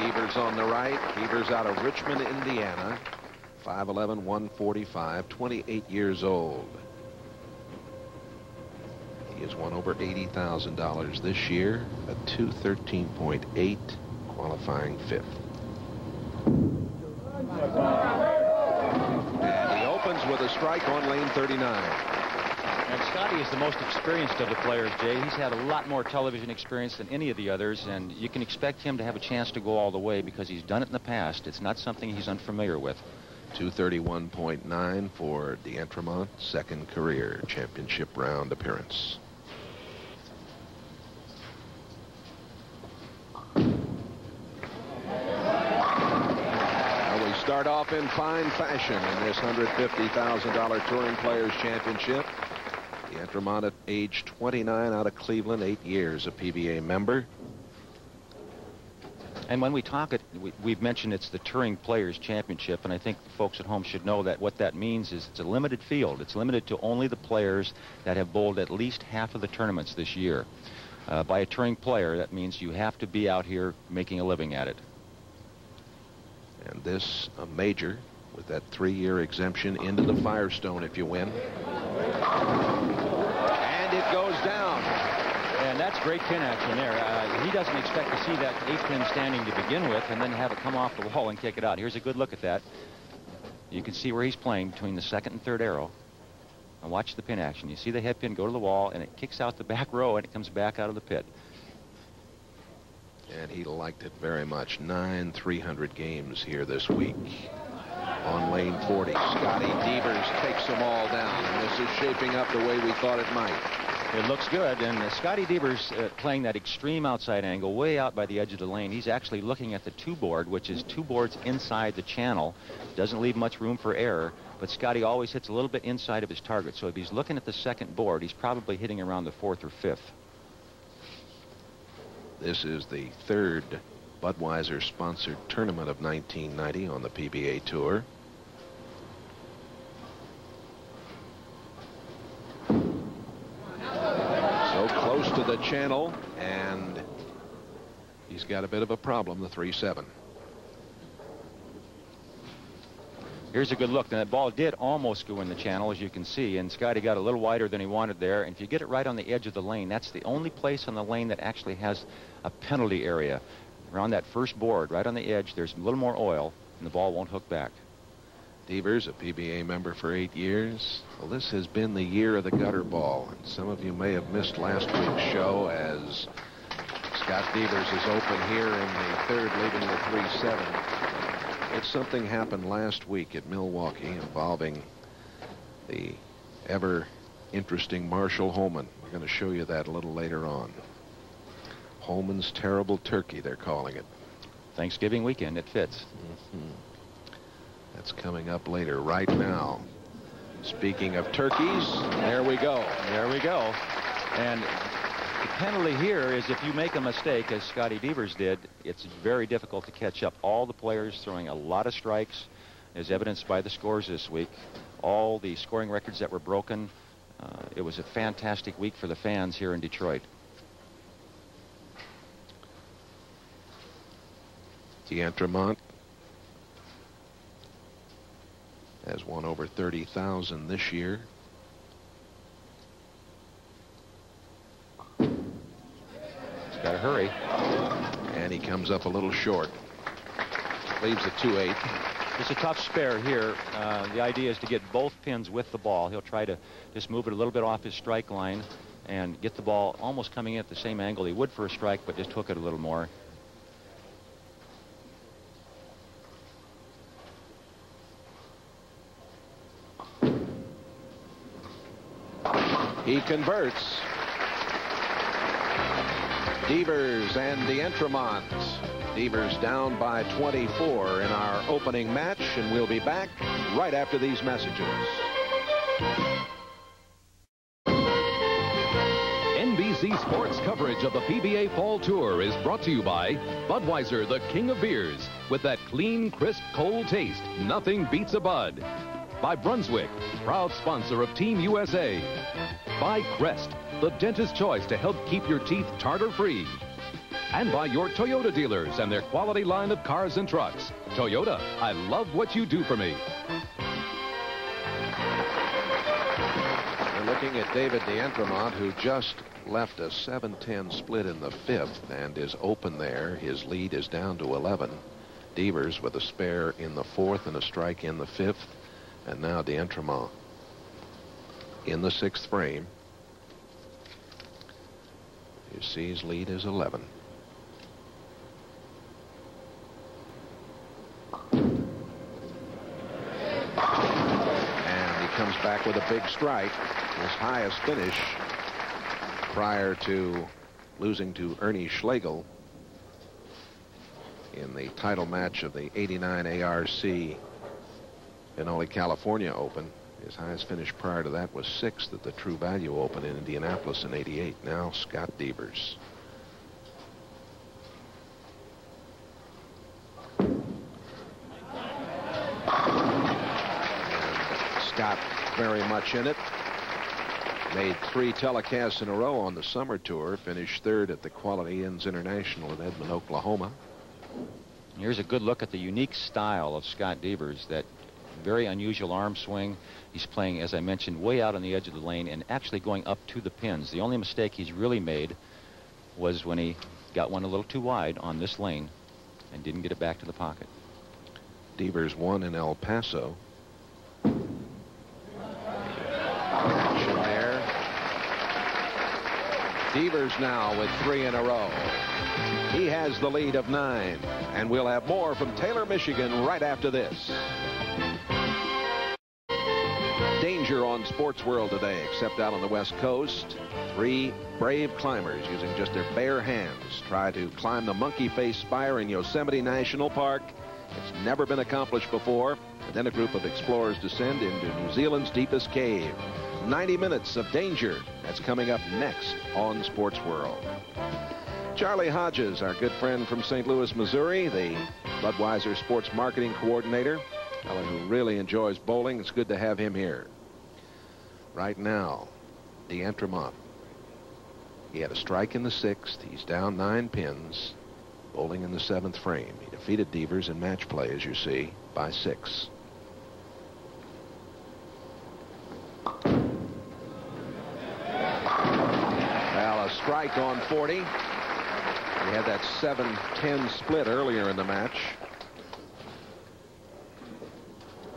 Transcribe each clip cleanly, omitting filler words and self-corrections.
Devers on the right. Devers out of Richmond, Indiana. 5'11", 145, 28 years old. He has won over $80,000 this year, a 213.8, qualifying 5th. And he opens with a strike on lane 39. And Scotty is the most experienced of the players, Jay. He's had a lot more television experience than any of the others, and you can expect him to have a chance to go all the way because he's done it in the past. It's not something he's unfamiliar with. 231.9 for D'Entremont, second career championship round appearance. Now we start off in fine fashion in this $150,000 Touring Players Championship. D'Entremont at age 29 out of Cleveland, 8 years a PBA member. And when we talk it, we've mentioned it's the Touring Players Championship, and I think the folks at home should know that what that means is it's a limited field. It's limited to only the players that have bowled at least half of the tournaments this year. By a touring player, that means you have to be out here making a living at it. And this a major with that 3-year exemption into the Firestone if you win. And it goes down. And that's great pin action there. He doesn't expect to see that 8-pin standing to begin with and then have it come off the wall and kick it out. Here's a good look at that. You can see where he's playing between the second and third arrow. And watch the pin action. You see the head pin go to the wall, and it kicks out the back row, and it comes back out of the pit. And he liked it very much. 9 300 games here this week. On lane 40, Scotty Devers takes them all down, and this is shaping up the way we thought it might. It looks good, and Scotty Devers playing that extreme outside angle way out by the edge of the lane. He's actually looking at the 2-board, which is 2 boards inside the channel. Doesn't leave much room for error, but Scotty always hits a little bit inside of his target. So if he's looking at the second board, he's probably hitting around the 4th or 5th. This is the 3rd Budweiser-sponsored tournament of 1990 on the PBA Tour. So close to the channel, and he's got a bit of a problem, the 3-7. Here's a good look. Now, that ball did almost go in the channel, as you can see, and Scotty got a little wider than he wanted there. And if you get it right on the edge of the lane, that's the only place on the lane that actually has a penalty area. Around that first board, right on the edge, there's a little more oil, and the ball won't hook back. Devers, a PBA member for 8 years. Well, this has been the year of the gutter ball, and some of you may have missed last week's show as Scott Devers is open here in the 3rd, leading the 3-7. Something happened last week at Milwaukee involving the ever interesting Marshall Holman. We're going to show you that a little later on. Holman's Terrible Turkey, they're calling it. Thanksgiving weekend, it fits. That's coming up later. Right now, speaking of turkeys, there we go. There we go. And the penalty here is if you make a mistake, as Scotty Devers did, it's very difficult to catch up. All the players throwing a lot of strikes, as evidenced by the scores this week. All the scoring records that were broken. It was a fantastic week for the fans here in Detroit. D'Entremont has won over 30,000 this year. He's got to hurry. And he comes up a little short. Leaves a 2-8. It's a tough spare here. The idea is to get both pins with the ball. He'll try to just move it a little bit off his strike line and get the ball almost coming in at the same angle he would for a strike, but just hook it a little more. He converts. Devers and D'Entremont. Devers down by 24 in our opening match, and we'll be back right after these messages. NBC Sports coverage of the PBA Fall Tour is brought to you by Budweiser, the king of beers. With that clean, crisp, cold taste, nothing beats a Bud. By Brunswick, proud sponsor of Team USA. By Crest, the dentist's choice to help keep your teeth tartar-free. And by your Toyota dealers and their quality line of cars and trucks. Toyota, I love what you do for me. We're looking at David D'Entremont, who just left a 7-10 split in the 5th and is open there. His lead is down to 11. Devers with a spare in the 4th and a strike in the 5th. And now D'Entremont in the 6th frame. You see his lead is 11. And he comes back with a big strike. His highest finish prior to losing to Ernie Schlegel in the title match of the '89 ARC Denali, California Open. His highest finish prior to that was 6th at the True Value Open in Indianapolis in '88. Now Scott Devers. And Scott very much in it. Made 3 telecasts in a row on the summer tour. Finished 3rd at the Quality Inns International in Edmond, Oklahoma. Here's a good look at the unique style of Scott Devers. That very unusual arm swing. He's playing, as I mentioned, way out on the edge of the lane and actually going up to the pins. The only mistake he's really made was when he got one a little too wide on this lane and didn't get it back to the pocket. Devers won in El Paso. Action there. Devers now with 3 in a row. He has the lead of 9, and we'll have more from Taylor, Michigan right after this. Danger on Sports World today, except out on the West Coast. 3 brave climbers using just their bare hands try to climb the Monkey Face Spire in Yosemite National Park. It's never been accomplished before. And then a group of explorers descend into New Zealand's deepest cave. 90 minutes of danger. That's coming up next on Sports World. Charlie Hodges, our good friend from St. Louis, Missouri, the Budweiser Sports Marketing Coordinator, a fellow who really enjoys bowling. It's good to have him here. Right now, D'Entremont. He had a strike in the 6th. He's down 9 pins, bowling in the 7th frame. He defeated Devers in match play, as you see, by 6. Well, a strike on 40. He had that 7-10 split earlier in the match.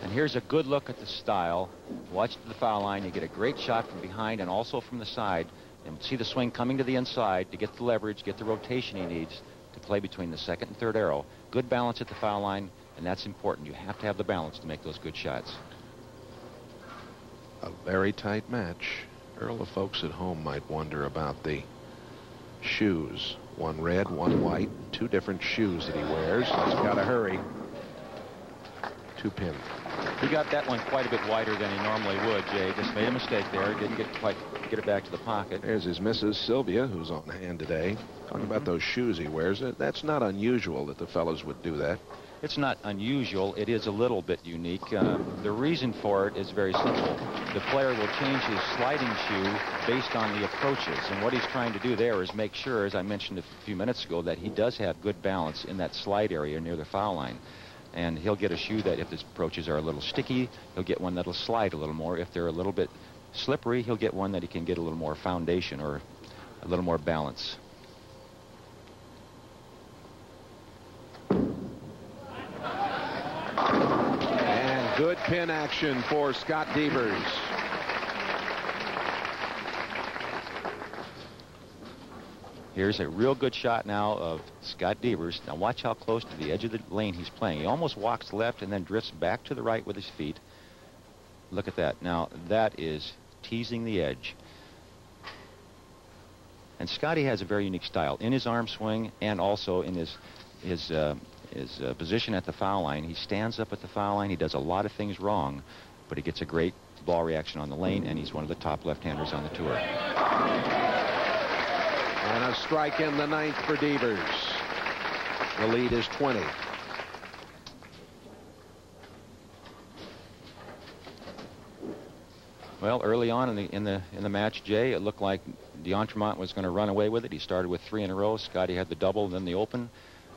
And here's a good look at the style. Watch the foul line. You get a great shot from behind and also from the side. And see the swing coming to the inside to get the leverage, get the rotation he needs to play between the 2nd and 3rd arrow. Good balance at the foul line, and that's important. You have to have the balance to make those good shots. A very tight match. Earl, the folks at home might wonder about the shoes. 1 red, 1 white, 2 different shoes that he wears. He's got to hurry. 2 pin. He got that one quite a bit wider than he normally would, Jay. Just made a mistake there. Didn't quite get it back to the pocket. There's his Mrs. Sylvia, who's on hand today. Talking about those shoes he wears. That's not unusual that the fellows would do that. It's not unusual. It is a little bit unique. The reason for it is very simple. The player will change his sliding shoe based on the approaches. And what he's trying to do there is make sure, as I mentioned a few minutes ago, that he does have good balance in that slide area near the foul line. And he'll get a shoe that if his approaches are a little sticky, he'll get one that'll slide a little more. If they're a little bit slippery, he'll get one that he can get a little more foundation or a little more balance. And good pin action for Scott Devers. Here's a real good shot now of Scott Devers. Now watch how close to the edge of the lane he's playing. He almost walks left and then drifts back to the right with his feet. Look at that. Now that is teasing the edge. And Scotty has a very unique style in his arm swing and also in his position at the foul line. He stands up at the foul line. He does a lot of things wrong, but he gets a great ball reaction on the lane, and he's one of the top left-handers on the tour. And a strike in the 9th for Devers. The lead is 20. Well, early on in the match, Jay, it looked like D'Entremont was going to run away with it. He started with 3 in a row. Scotty had the double and then the open.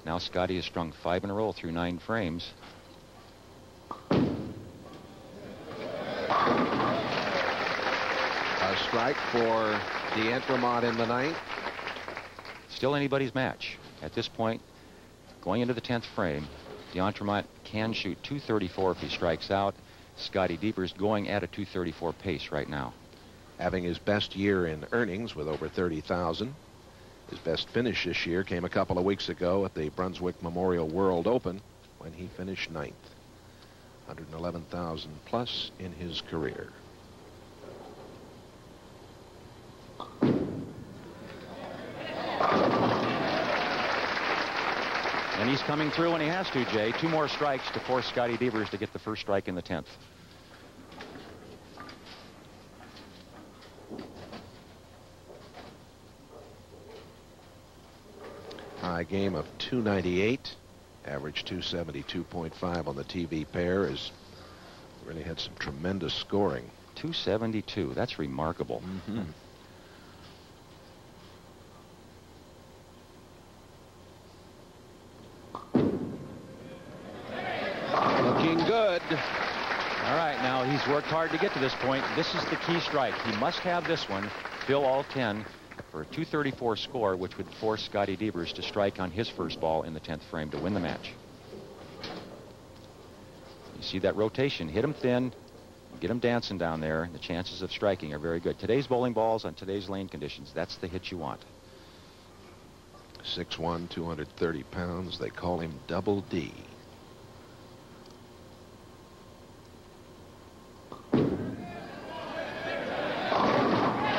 Now Scotty has strung 5 in a row through 9 frames. A strike for D'Entremont in the 9th. Still anybody's match. At this point, going into the 10th frame, D'Entremont can shoot 234 if he strikes out. Scotty Devers going at a 234 pace right now. Having his best year in earnings with over 30,000. His best finish this year came a couple of weeks ago at the Brunswick Memorial World Open when he finished 9th. 111,000 plus in his career. And he's coming through when he has to, Jay. 2 more strikes to force Scotty Devers to get the first strike in the 10th. High game of 298. Average 272.5 on the TV pair. Has really had some tremendous scoring. 272. That's remarkable. Mm-hmm. Looking good. All right, now he's worked hard to get to this point. This is the key strike. He must have this one, fill all 10 for a 234 score, which would force Scotty Devers to strike on his first ball in the 10th frame to win the match. You see that rotation. Hit him thin, get him dancing down there, and the chances of striking are very good. Today's bowling balls on today's lane conditions, that's the hit you want. 6'1", 230 pounds. They call him Double D.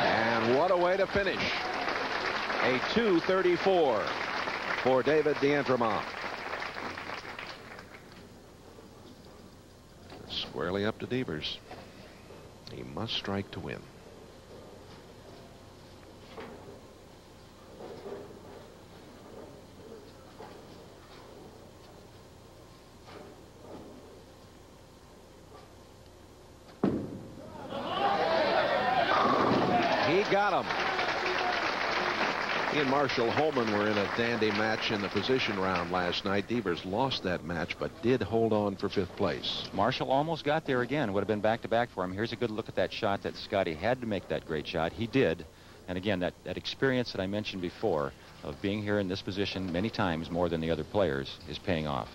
And what a way to finish. A 234 for David D'Entremont. Squarely up to Devers. He must strike to win. He got him. He and Marshall Holman were in a dandy match in the position round last night. Devers lost that match, but did hold on for 5th place. Marshall almost got there again. Would have been back-to-back for him. Here's a good look at that shot that Scotty had to make that great shot. He did. And again, that experience that I mentioned before of being here in this position many times more than the other players is paying off.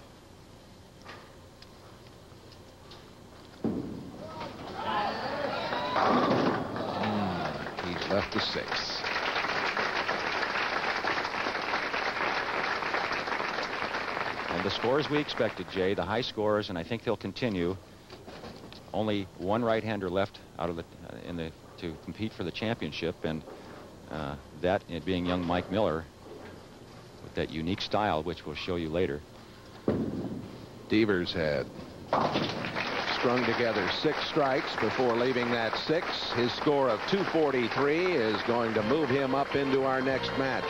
He's left to 6. And the scores we expected, Jay, the high scores, and I think they'll continue. Only one right-hander left out of the to compete for the championship, and that it being young Mike Miller with that unique style, which we'll show you later. Devers had strung together 6 strikes before leaving that 6. His score of 243 is going to move him up into our next match.